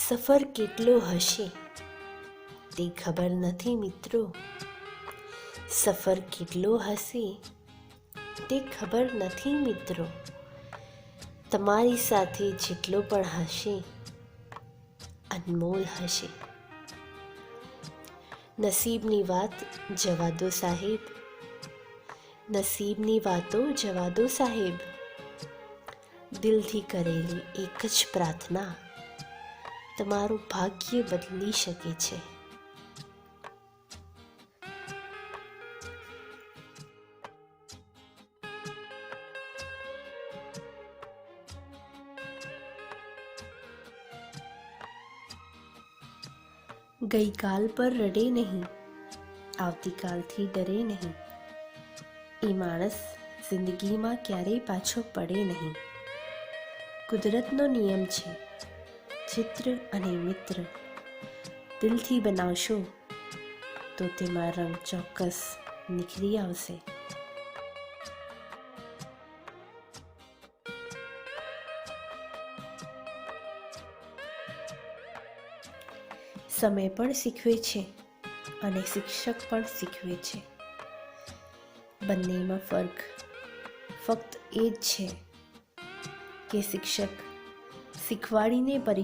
સફર કેટલો હશે તે ખબર નથી મિત્રો. સફર કેટલો હશે તે ખબર નથી મિત્રો. તમારી સાથે જેટલો પણ હશે અનમોલ હશે. નસીબની વાત જવા દો સાહેબ, નસીબની વાતો જવા દો સાહેબ. દિલથી કરેલી એક જ પ્રાર્થના તમારું ભાગ્ય બદલી શકે છે. ગઈકાલ પર રડે નહીં, આવતીકાલથી ડરે નહીં. એ માણસ જિંદગીમાં ક્યારેય પાછો પડે નહીં. કુદરતનો નિયમ છે ચિત્ર અને મિત્ર દિલથી બનાવશો તો તેમાં રંગ ચોક્કસ નીખરી આવશે. સમય પણ શીખવે છે અને શિક્ષક પણ શીખવે છે. બંનેમાં ફરક ફક્ત એ જ છે કે શિક્ષક શીખવાડીને પરીક્ષા